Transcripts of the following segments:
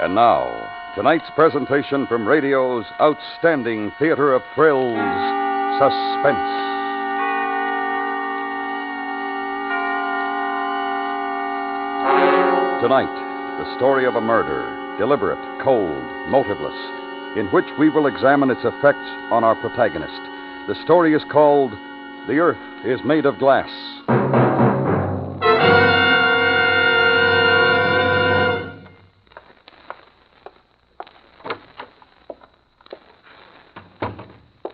And now, tonight's presentation from radio's outstanding theater of thrills, Suspense. Tonight, the story of a murder, deliberate, cold, motiveless, in which we will examine its effects on our protagonist. The story is called The Earth is Made of Glass.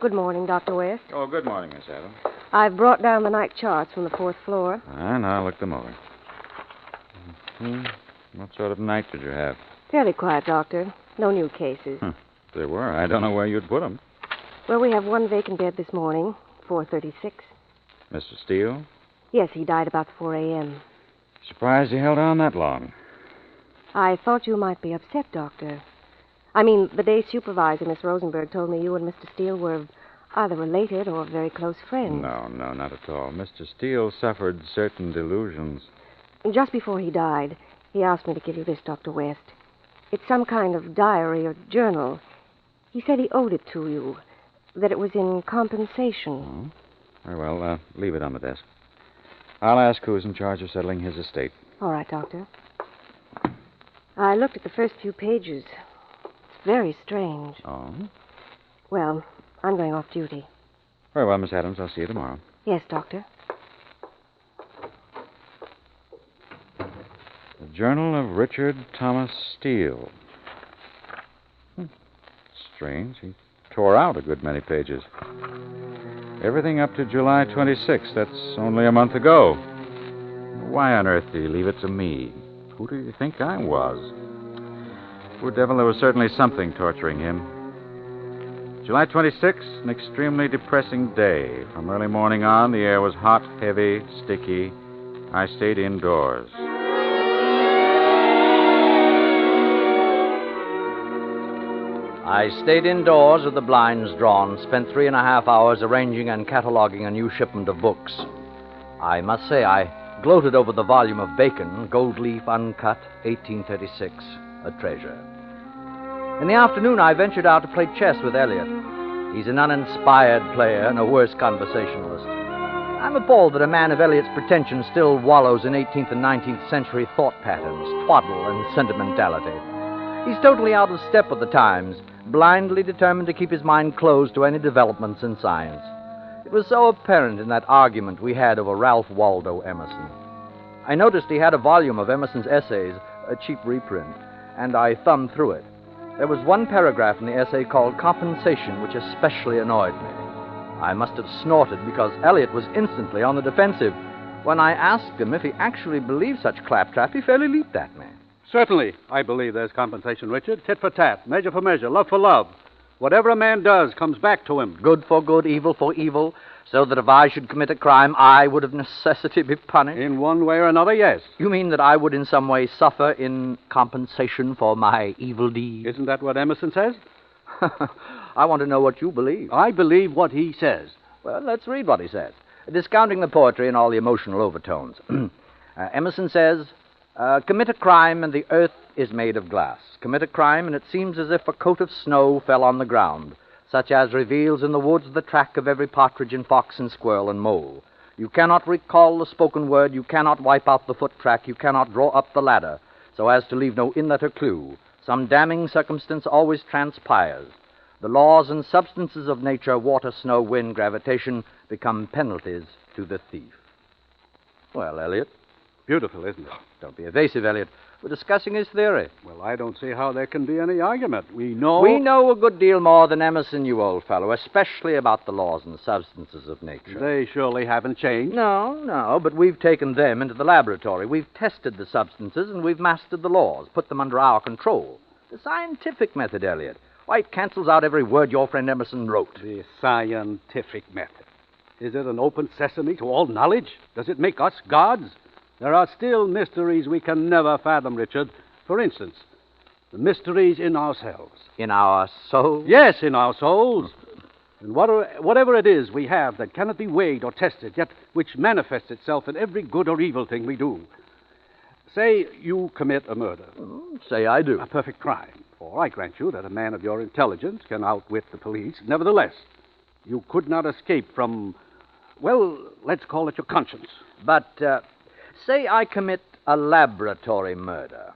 Good morning, Dr. West. Oh, good morning, Miss Adams. I've brought down the night charts from the fourth floor. And I'll look them over. What sort of night did you have? Fairly quiet, Doctor. No new cases. If there were, I don't know where you'd put them. Well, we have one vacant bed this morning, 436. Mr. Steele? Yes, he died about 4 a.m. Surprised he held on that long. I thought you might be upset, Doctor. I mean, the day supervisor, Miss Rosenberg, told me you and Mr. Steele were either related or very close friends. No, not at all. Mr. Steele suffered certain delusions. Just before he died, he asked me to give you this, Dr. West. It's some kind of diary or journal. He said he owed it to you, that it was in compensation. Very well, leave it on the desk. I'll ask who's in charge of settling his estate. All right, Doctor. I looked at the first few pages. It's very strange. Oh? Well, I'm going off duty. Very well, Miss Adams. I'll see you tomorrow. Yes, Doctor. The Journal of Richard Thomas Steele. Strange. He tore out a good many pages. Everything up to July 26th. That's only a month ago. Why on earth did he leave it to me? Who do you think I was? Poor devil, there was certainly something torturing him. July 26th, an extremely depressing day. From early morning on, the air was hot, heavy, sticky. I stayed indoors. I stayed indoors with the blinds drawn, spent 3.5 hours arranging and cataloging a new shipment of books. I must say I gloated over the volume of Bacon, Gold Leaf Uncut, 1836, a treasure. In the afternoon, I ventured out to play chess with Elliot. He's an uninspired player and a worse conversationalist. I'm appalled that a man of Elliot's pretensions still wallows in 18th and 19th century thought patterns, twaddle, and sentimentality. He's totally out of step with the times, blindly determined to keep his mind closed to any developments in science. It was so apparent in that argument we had over Ralph Waldo Emerson. I noticed he had a volume of Emerson's essays, a cheap reprint, and I thumbed through it. There was one paragraph in the essay called Compensation, which especially annoyed me. I must have snorted because Eliot was instantly on the defensive. When I asked him if he actually believed such claptrap, he fairly leaped at me. Certainly, I believe there's compensation, Richard. Tit for tat, measure for measure, love for love. Whatever a man does comes back to him. Good for good, evil for evil, so that if I should commit a crime, I would of necessity be punished. In one way or another, yes. You mean that I would in some way suffer in compensation for my evil deed? Isn't that what Emerson says? I want to know what you believe. I believe what he says. Well, let's read what he says. Discounting the poetry and all the emotional overtones. Emerson says, commit a crime and the earth is made of glass. Commit a crime and it seems as if a coat of snow fell on the ground, such as reveals in the woods the track of every partridge and fox and squirrel and mole. You cannot recall the spoken word, you cannot wipe out the foot track, you cannot draw up the ladder, so as to leave no inlet or clue. Some damning circumstance always transpires. The laws and substances of nature, water, snow, wind, gravitation, become penalties to the thief. Well, Eliot. Beautiful, isn't it? Don't be evasive, Eliot. We're discussing his theory. Well, I don't see how there can be any argument. We know a good deal more than Emerson, you old fellow, especially about the laws and substances of nature. They surely haven't changed. No, but we've taken them into the laboratory. We've tested the substances and we've mastered the laws, put them under our control. The scientific method, Eliot. Why, it cancels out every word your friend Emerson wrote. The scientific method. Is it an open sesame to all knowledge? Does it make us gods? There are still mysteries we can never fathom, Richard. For instance, the mysteries in ourselves. In our souls? Yes, in our souls. And whatever it is we have that cannot be weighed or tested, yet which manifests itself in every good or evil thing we do. Say you commit a murder. Say I do. A perfect crime. For I grant you that a man of your intelligence can outwit the police. Nevertheless, you could not escape from, well, let's call it your conscience. But, say I commit a laboratory murder.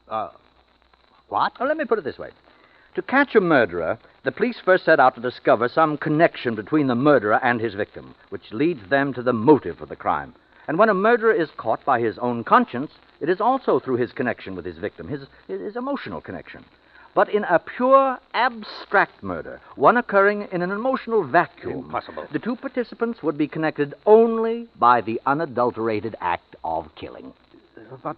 What? Well, let me put it this way. To catch a murderer, the police first set out to discover some connection between the murderer and his victim, which leads them to the motive of the crime. And when a murderer is caught by his own conscience, it is also through his connection with his victim, his emotional connection. But in a pure, abstract murder, one occurring in an emotional vacuum, Impossible. the two participants would be connected only by the unadulterated act of killing. But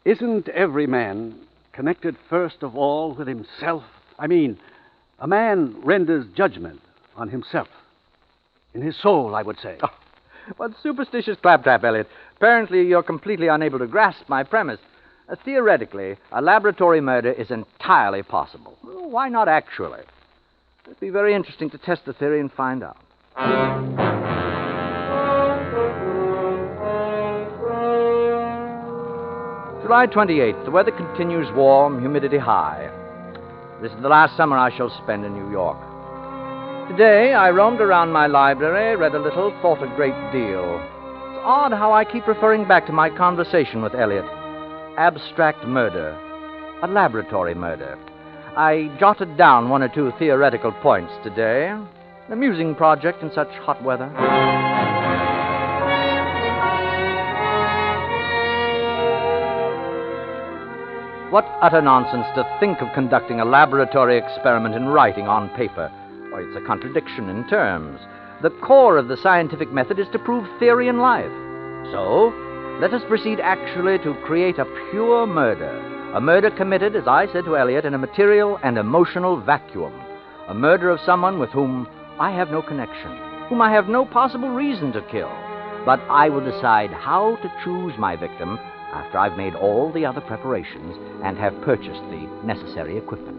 isn't every man connected first of all with himself? I mean, a man renders judgment on himself. In his soul, I would say. Oh, what superstitious claptrap, Elliot. Apparently you're completely unable to grasp my premise. Theoretically, a laboratory murder is entirely possible. Well, why not actually? It'd be very interesting to test the theory and find out. July 28th. The weather continues warm, humidity high. This is the last summer I shall spend in New York. Today, I roamed around my library, read a little, thought a great deal. It's odd how I keep referring back to my conversation with Elliot. Abstract murder. A laboratory murder. I jotted down one or two theoretical points today. An amusing project in such hot weather. What utter nonsense to think of conducting a laboratory experiment in writing on paper. Why, it's a contradiction in terms. The core of the scientific method is to prove theory in life. So, let us proceed actually to create a pure murder. A murder committed, as I said to Elliot, in a material and emotional vacuum. A murder of someone with whom I have no connection, whom I have no possible reason to kill. But I will decide how to choose my victim after I've made all the other preparations and have purchased the necessary equipment.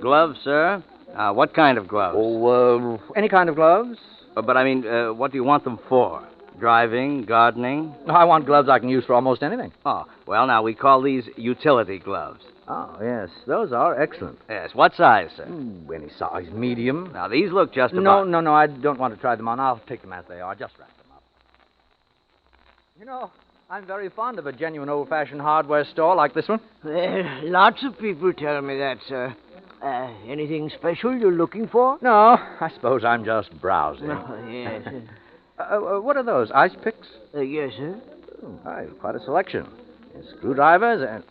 Gloves, sir? What kind of gloves? Oh, any kind of gloves? But I mean, what do you want them for? Driving, gardening? I want gloves I can use for almost anything. Oh, well, now, we call these utility gloves. Oh, yes, those are excellent. Yes, what size, sir? Any size, medium. Now, these look just about... No, I don't want to try them on. I'll take them as they are. Just wrap them up. You know, I'm very fond of a genuine old-fashioned hardware store like this one. Lots of people tell me that, sir. Anything special you're looking for? No, I suppose I'm just browsing. Yes. What are those, ice picks? Yes, sir. Quite a selection. Screwdrivers and...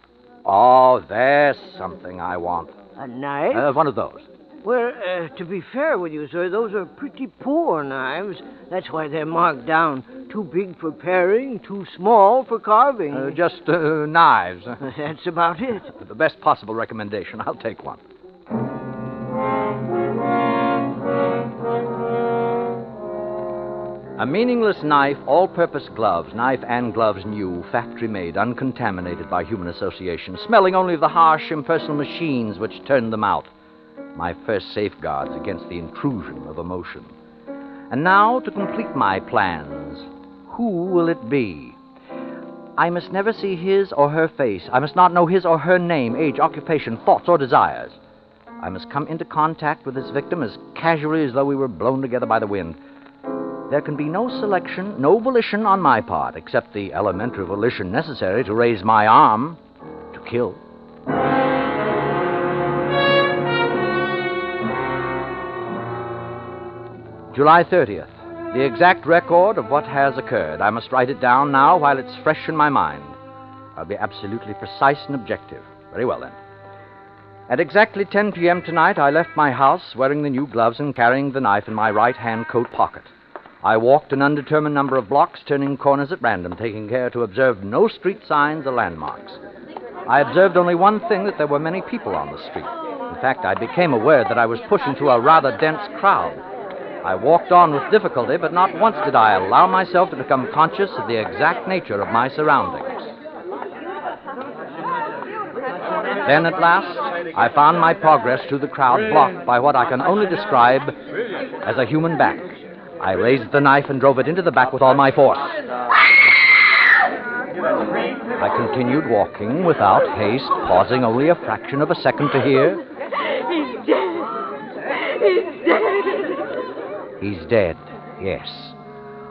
Oh, there's something I want. A knife? One of those. Well, to be fair with you, sir, those are pretty poor knives. That's why they're marked down. Too big for paring, too small for carving. Just knives. That's about it. The best possible recommendation. I'll take one. A meaningless knife, all-purpose gloves, knife and gloves new, factory-made, uncontaminated by human association, smelling only of the harsh, impersonal machines which turned them out. My first safeguards against the intrusion of emotion. And now, to complete my plans, who will it be? I must never see his or her face. I must not know his or her name, age, occupation, thoughts, or desires. I must come into contact with this victim as casually as though we were blown together by the wind. There can be no selection, no volition on my part, except the elementary volition necessary to raise my arm to kill. July 30th. The exact record of what has occurred. I must write it down now while it's fresh in my mind. I'll be absolutely precise and objective. Very well, then. At exactly 10 p.m. tonight, I left my house wearing the new gloves and carrying the knife in my right-hand coat pocket. I walked an undetermined number of blocks, turning corners at random, taking care to observe no street signs or landmarks. I observed only one thing, that there were many people on the street. In fact, I became aware that I was pushing through a rather dense crowd. I walked on with difficulty, but not once did I allow myself to become conscious of the exact nature of my surroundings. Then, at last, I found my progress through the crowd blocked by what I can only describe as a human back. I raised the knife and drove it into the back with all my force. I continued walking without haste, pausing only a fraction of a second to hear. He's dead. He's dead. He's dead, yes.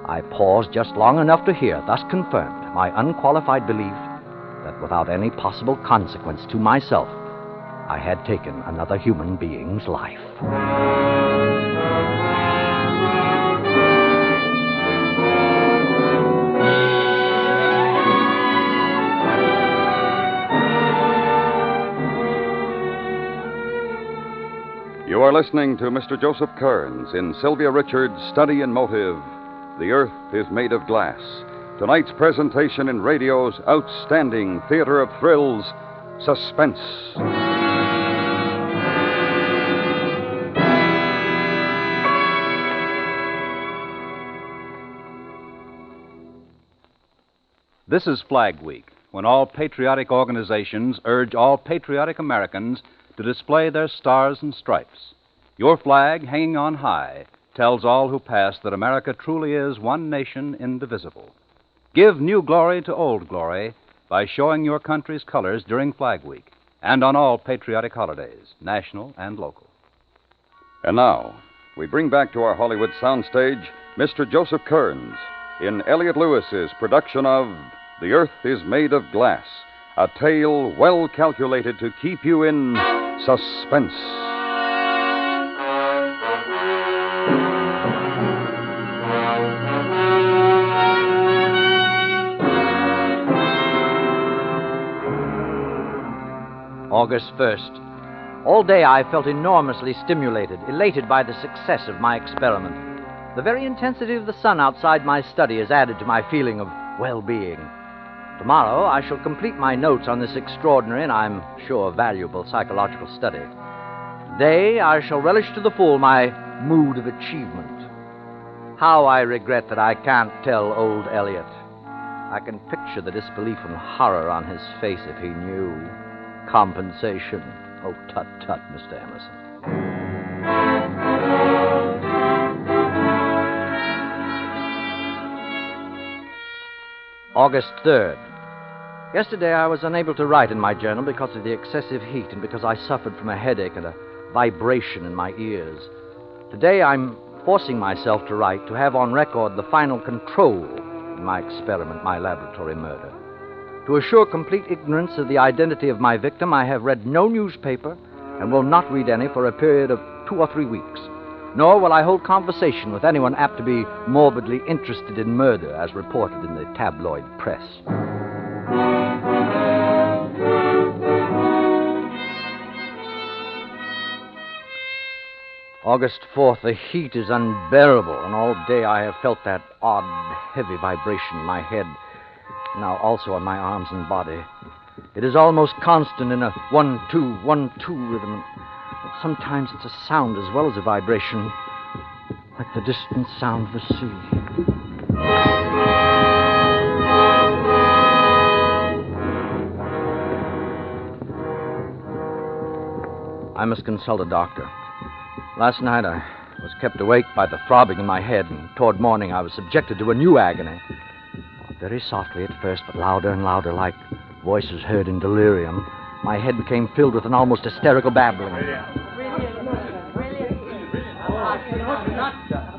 I paused just long enough to hear, thus confirmed my unqualified belief that without any possible consequence to myself, I had taken another human being's life. You are listening to Mr. Joseph Kearns in Sylvia Richards' Study in Motive, The Earth is Made of Glass. Tonight's presentation in radio's outstanding theater of thrills, Suspense. This is Flag Week, when all patriotic organizations urge all patriotic Americans to display their stars and stripes. Your flag, hanging on high, tells all who pass that America truly is one nation indivisible. Give new glory to old glory by showing your country's colors during Flag Week and on all patriotic holidays, national and local. And now, we bring back to our Hollywood soundstage Mr. Joseph Kearns in Elliot Lewis's production of The Earth is Made of Glass, a tale well calculated to keep you in suspense. August 1st. All day I felt enormously stimulated, elated by the success of my experiment. The very intensity of the sun outside my study has added to my feeling of well-being. Tomorrow I shall complete my notes on this extraordinary and I'm sure valuable psychological study. Today I shall relish to the full my mood of achievement. How I regret that I can't tell old Elliot. I can picture the disbelief and horror on his face if he knew. Compensation. Oh, tut-tut, Mr. Emerson. August 3rd. Yesterday I was unable to write in my journal because of the excessive heat and because I suffered from a headache and a vibration in my ears. Today I'm forcing myself to write to have on record the final control in my experiment, my laboratory murder. To assure complete ignorance of the identity of my victim, I have read no newspaper and will not read any for a period of 2 or 3 weeks. Nor will I hold conversation with anyone apt to be morbidly interested in murder, as reported in the tabloid press. August 4th, the heat is unbearable, and all day I have felt that odd, heavy vibration in my head, now also on my arms and body. It is almost constant in a 1-2, 1-2 rhythm. But sometimes it's a sound as well as a vibration, like the distant sound of the sea. I must consult a doctor. Last night I was kept awake by the throbbing in my head, and toward morning I was subjected to a new agony. Very softly at first, but louder and louder, like voices heard in delirium. My head became filled with an almost hysterical babbling.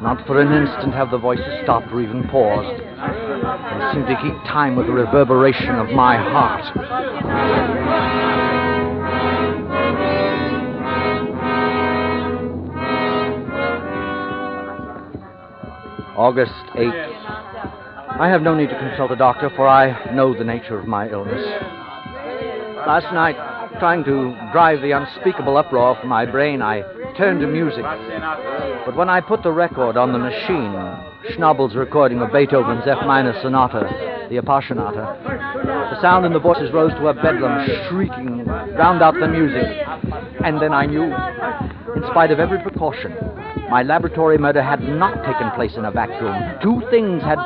Not for an instant have the voices stopped or even paused. They seemed to keep time with the reverberation of my heart. August 8th. I have no need to consult a doctor, for I know the nature of my illness. Last night, trying to drive the unspeakable uproar from my brain, I turned to music. But when I put the record on the machine, Schnabel's recording of Beethoven's F minor sonata, the Appassionata, the sound in the voices rose to a bedlam, shrieking, drowned out the music. And then I knew, in spite of every precaution, my laboratory murder had not taken place in a vacuum. Two things had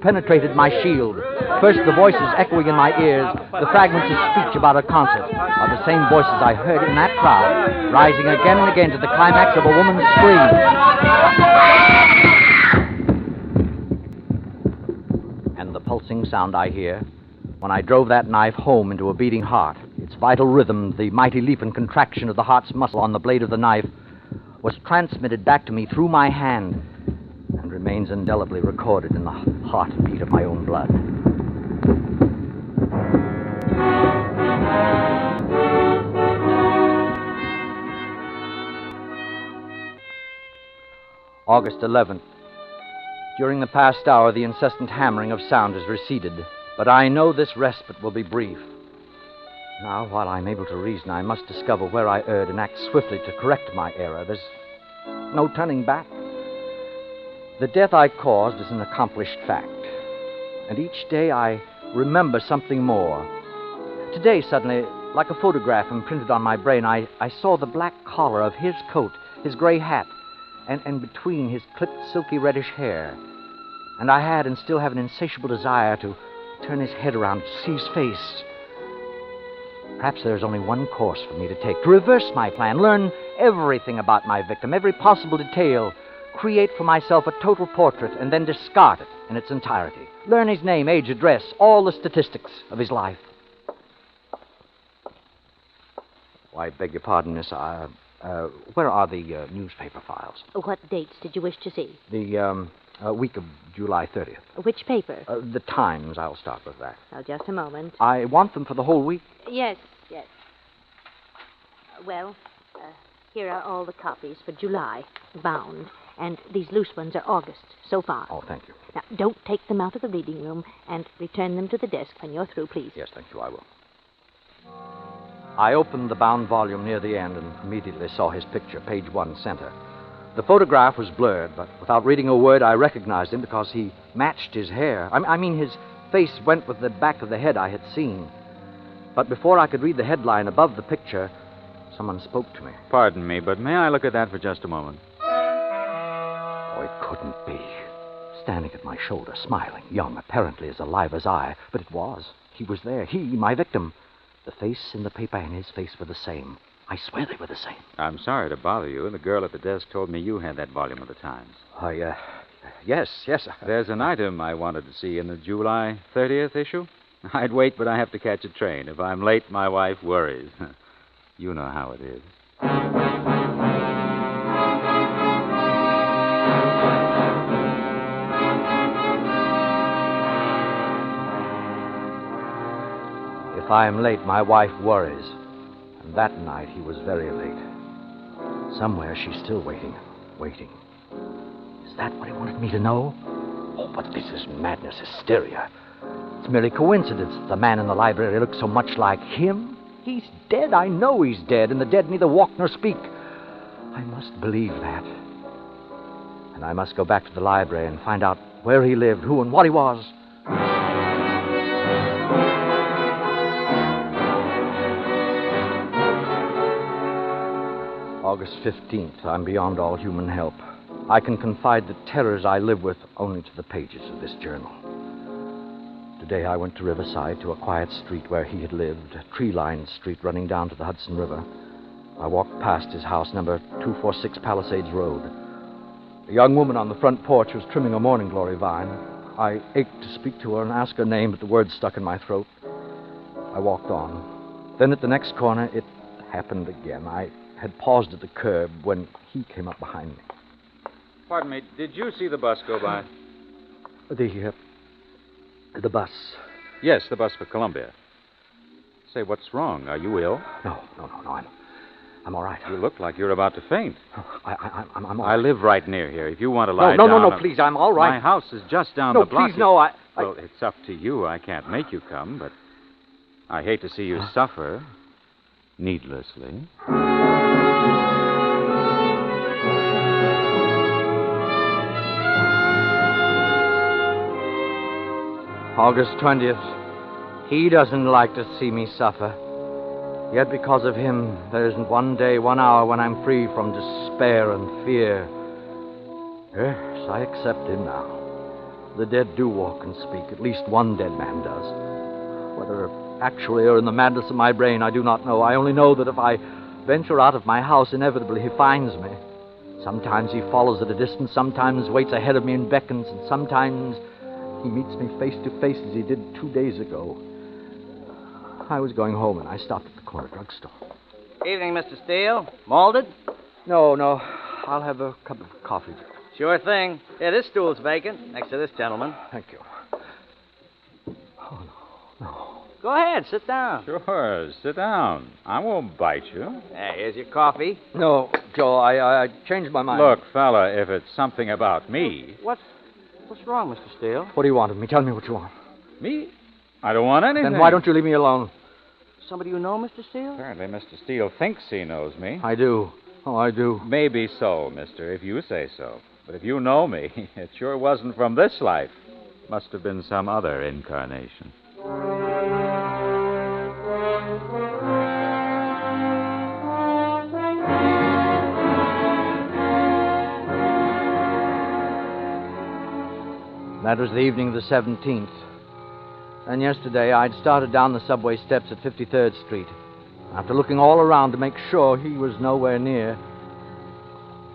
penetrated my shield. First, the voices echoing in my ears, the fragments of speech about a concert, are the same voices I heard in that crowd, rising again and again to the climax of a woman's scream. And the pulsing pulsing sound I hear, when I drove that knife home into a beating heart, its vital rhythm, the mighty leap and contraction of the heart's muscle on the blade of the knife, was transmitted back to me through my hand and remains indelibly recorded in the heartbeat of my own blood. August 11th. During the past hour, the incessant hammering of sound has receded, but I know this respite will be brief. Now, while I'm able to reason, I must discover where I erred and act swiftly to correct my error. There's no turning back. The death I caused is an accomplished fact, and each day I remember something more. Today, suddenly, like a photograph imprinted on my brain, I saw the black collar of his coat, his gray hat, and between his clipped, silky, reddish hair. And I had and still have an insatiable desire to turn his head around to see his face. Perhaps there's only one course for me to take, to reverse my plan, learn everything about my victim, every possible detail, create for myself a total portrait, and then discard it in its entirety. Learn his name, age, address, all the statistics of his life. Oh, I beg your pardon, miss. Where are the newspaper files? What dates did you wish to see? The week of July 30th. Which paper? The Times. I'll start with that. Now, just a moment. I want them for the whole week. Yes. Well, here are all the copies for July, bound. And these loose ones are August, so far. Oh, thank you. Now, don't take them out of the reading room and return them to the desk when you're through, please. Yes, thank you, I will. I opened the bound volume near the end and immediately saw his picture, page 1, center. The photograph was blurred, but without reading a word, I recognized him because he matched his hair. I mean, his face went with the back of the head I had seen. But before I could read the headline above the picture, someone spoke to me. Pardon me, but may I look at that for just a moment? Oh, it couldn't be. Standing at my shoulder, smiling, young, apparently as alive as I. But it was. He was there. He, my victim. The face in the paper and his face were the same. I swear they were the same. I'm sorry to bother you. The girl at the desk told me you had that volume of the Times. Yes. There's an item I wanted to see in the July 30th issue. I'd wait, but I have to catch a train. If I'm late, my wife worries. You know how it is. If I am late, my wife worries. And that night, he was very late. Somewhere, she's still waiting. Is that what he wanted me to know? Oh, but this is madness, hysteria. It's merely coincidence that the man in the library looks so much like him. He's dead. I know he's dead, and the dead neither walk nor speak. I must believe that. And I must go back to the library and find out where he lived, who and what he was. August 15th. I'm beyond all human help. I can confide the terrors I live with only to the pages of this journal. Today I went to Riverside, to a quiet street where he had lived, a tree-lined street running down to the Hudson River. I walked past his house, number 246 Palisades Road. A young woman on the front porch was trimming a morning glory vine. I ached to speak to her and ask her name, but the words stuck in my throat. I walked on. Then at the next corner, it happened again. I had paused at the curb when he came up behind me. Pardon me, did you see the bus go by? The bus. Yes, the bus for Columbia. Say, what's wrong? Are you ill? No, I'm all right. You look like you're about to faint. I'm all right. I live right near here. If you want to lie down... No, please, I'm all right. My house is just down the block. No, please, no, Well, it's up to you. I can't make you come, but I hate to see you suffer needlessly. August 20th. He doesn't like to see me suffer. Yet because of him, there isn't one day, 1 hour when I'm free from despair and fear. Yes, I accept him now. The dead do walk and speak. At least one dead man does. Whether actually or in the madness of my brain, I do not know. I only know that if I venture out of my house, inevitably he finds me. Sometimes he follows at a distance, sometimes waits ahead of me and beckons, and sometimes He meets me face to face as he did 2 days ago. I was going home, and I stopped at the corner drugstore. Evening, Mr. Steele. Malted? No. I'll have a cup of coffee. Sure thing. Here, this stool's vacant, next to this gentleman. Thank you. Oh, no. Go ahead, sit down. Sure, sit down. I won't bite you. Hey, here's your coffee. No, Joe, I changed my mind. Look, fella, if it's something about me... What's wrong, Mr. Steele? What do you want of me? Tell me what you want. Me? I don't want anything. Then why don't you leave me alone? Somebody you know, Mr. Steele? Apparently Mr. Steele thinks he knows me. I do. Oh, I do. Maybe so, mister, if you say so. But if you know me, it sure wasn't from this life. Must have been some other incarnation. That was the evening of the 17th. And yesterday I'd started down the subway steps at 53rd Street. After looking all around to make sure he was nowhere near.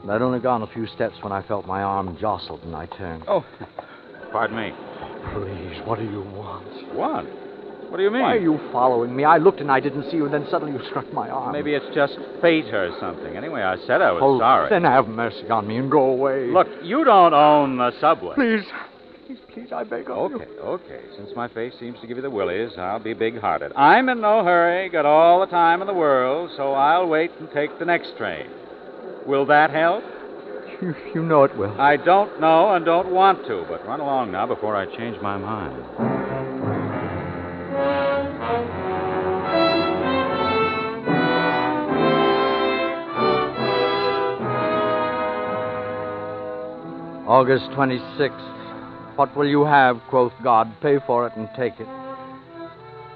And I'd only gone a few steps when I felt my arm jostled and I turned. Oh, pardon me. Please, what do you want? What? What do you mean? Why are you following me? I looked and I didn't see you, and then suddenly you struck my arm. Maybe it's just fate or something. Anyway, I said I was sorry. Then have mercy on me and go away. Look, you don't own the subway. Please, I beg of you. Okay. Since my face seems to give you the willies, I'll be big-hearted. I'm in no hurry, got all the time in the world, so I'll wait and take the next train. Will that help? You know it will. I don't know and don't want to, but run along now before I change my mind. August 26th. What will you have, quoth God? Pay for it and take it.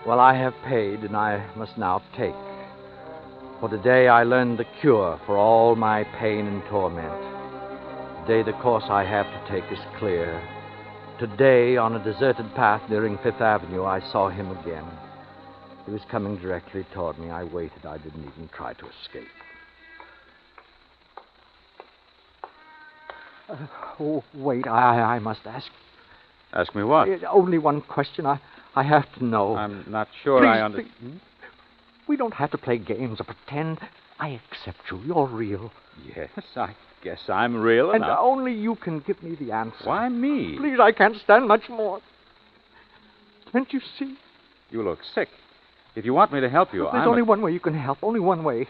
Well, I have paid, and I must now take. For today I learned the cure for all my pain and torment. Today the course I have to take is clear. Today, on a deserted path nearing Fifth Avenue, I saw him again. He was coming directly toward me. I waited. I didn't even try to escape. Wait, I must ask. Ask me what? Only one question. I have to know. I'm not sure Please, I understand. We don't have to play games or pretend. I accept you. You're real. Yes, I guess I'm real And enough. only you can give me the answer. Why me? Please, I can't stand much more. Can't you see? You look sick. If you want me to help you, There's only one way you can help. Only one way.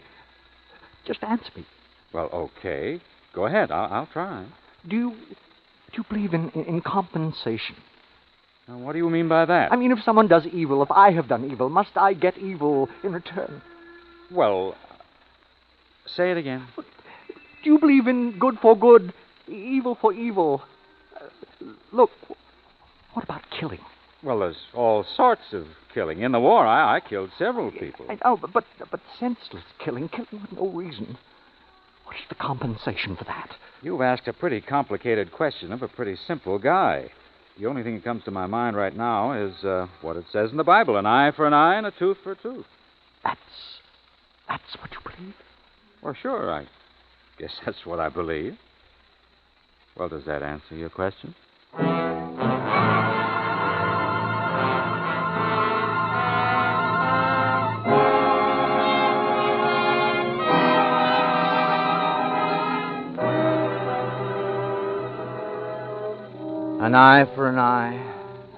Just answer me. Well, okay. Go ahead. I'll try. Do you believe in compensation? Now, what do you mean by that? I mean, if someone does evil, if I have done evil, must I get evil in return? Well, say it again. Do you believe in good for good, evil for evil? Look, what about killing? Well, there's all sorts of killing. In the war, I killed several people. I know, but senseless killing with no reason. What is the compensation for that? You've asked a pretty complicated question of a pretty simple guy. The only thing that comes to my mind right now is what it says in the Bible, an eye for an eye and a tooth for a tooth. That's what you believe? Well, sure, I guess that's what I believe. Well, does that answer your question? An eye for an eye,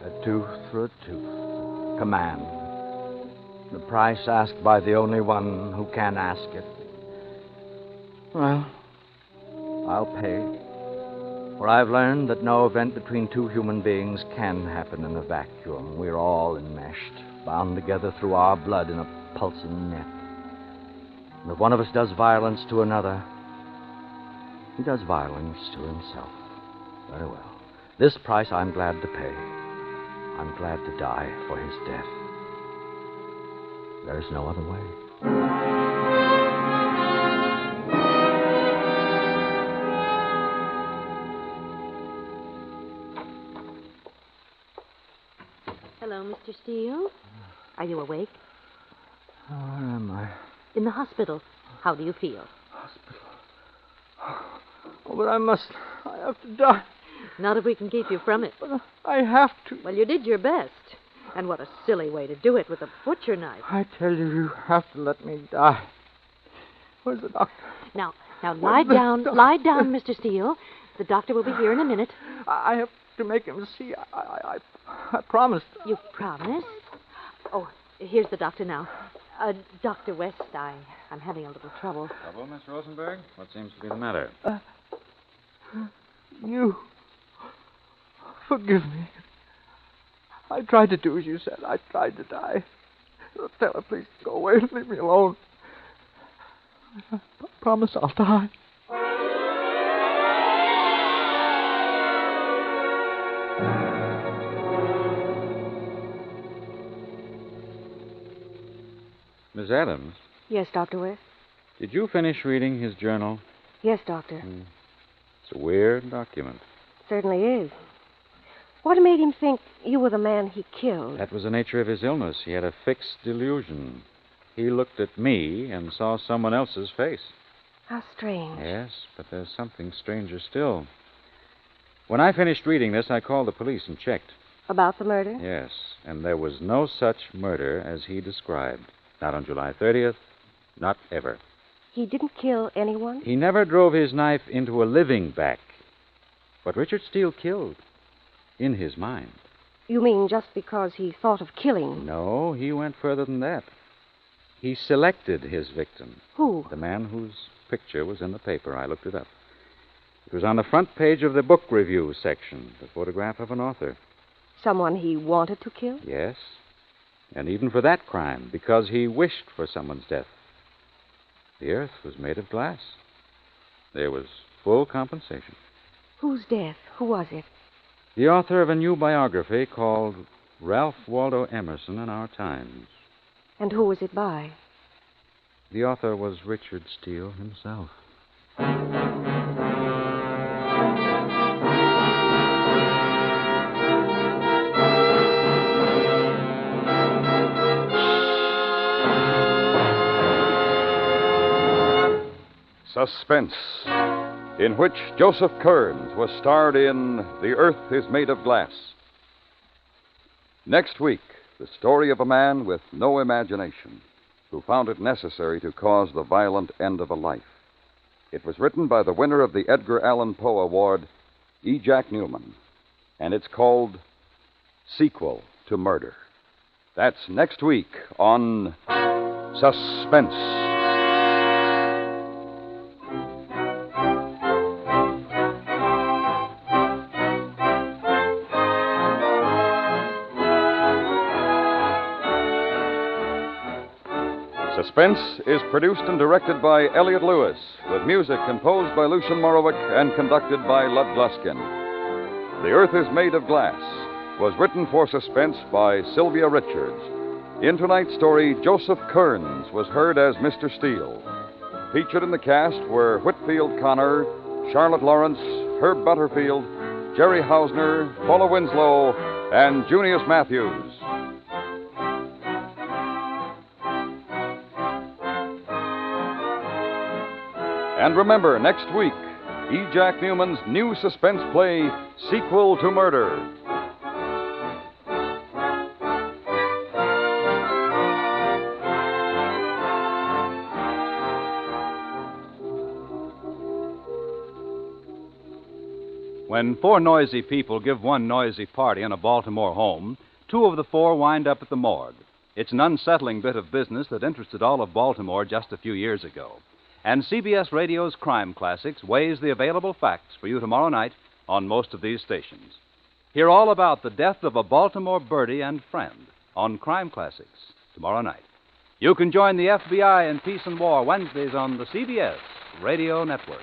a tooth for a tooth. Command. The price asked by the only one who can ask it. Well, I'll pay. For I've learned that no event between two human beings can happen in a vacuum. We're all enmeshed, bound together through our blood in a pulsing net. And if one of us does violence to another, he does violence to himself. Very well. This price I'm glad to pay. I'm glad to die for his death. There's no other way. Hello, Mr. Steele. Are you awake? Where am I? In the hospital. How do you feel? Hospital. Oh, but I have to die. Not if we can keep you from it. But I have to. Well, you did your best. And what a silly way to do it with a butcher knife. I tell you, you have to let me die. Where's the doctor? Now lie down, Mr. Steele. The doctor will be here in a minute. I have to make him see. I promised. You promised? Oh, here's the doctor now. Dr. West, I'm having a little trouble. Trouble, Miss Rosenberg? What seems to be the matter? You. Forgive me. I tried to do as you said. I tried to die. Tell her, please, go away and leave me alone. I promise I'll die. Miss Adams? Yes, Dr. West? Did you finish reading his journal? Yes, Doctor. It's a weird document. Certainly is. What made him think you were the man he killed? That was the nature of his illness. He had a fixed delusion. He looked at me and saw someone else's face. How strange. Yes, but there's something stranger still. When I finished reading this, I called the police and checked. About the murder? Yes, and there was no such murder as he described. Not on July 30th, not ever. He didn't kill anyone? He never drove his knife into a living back. But Richard Steele killed. In his mind. You mean just because he thought of killing? No, he went further than that. He selected his victim. Who? The man whose picture was in the paper. I looked it up. It was on the front page of the book review section, the photograph of an author. Someone he wanted to kill? Yes. And even for that crime, because he wished for someone's death. The earth was made of glass. There was full compensation. Whose death? Who was it? The author of a new biography called Ralph Waldo Emerson in Our Times. And who was it by? The author was Richard Steele himself. Suspense, in which Joseph Kearns was starred in The Earth is Made of Glass. Next week, the story of a man with no imagination who found it necessary to cause the violent end of a life. It was written by the winner of the Edgar Allan Poe Award, E. Jack Newman, and it's called Sequel to Murder. That's next week on Suspense. Suspense is produced and directed by Elliot Lewis, with music composed by Lucien Morowick and conducted by Lud Gluskin. The Earth is Made of Glass was written for Suspense by Sylvia Richards. In tonight's story, Joseph Kearns was heard as Mr. Steele. Featured in the cast were Whitfield Connor, Charlotte Lawrence, Herb Butterfield, Jerry Hausner, Paula Winslow, and Junius Matthews. And remember, next week, E. Jack Newman's new suspense play, Sequel to Murder. When four noisy people give one noisy party in a Baltimore home, two of the four wind up at the morgue. It's an unsettling bit of business that interested all of Baltimore just a few years ago. And CBS Radio's Crime Classics weighs the available facts for you tomorrow night on most of these stations. Hear all about the death of a Baltimore birdie and friend on Crime Classics tomorrow night. You can join the FBI in Peace and War Wednesdays on the CBS Radio Network.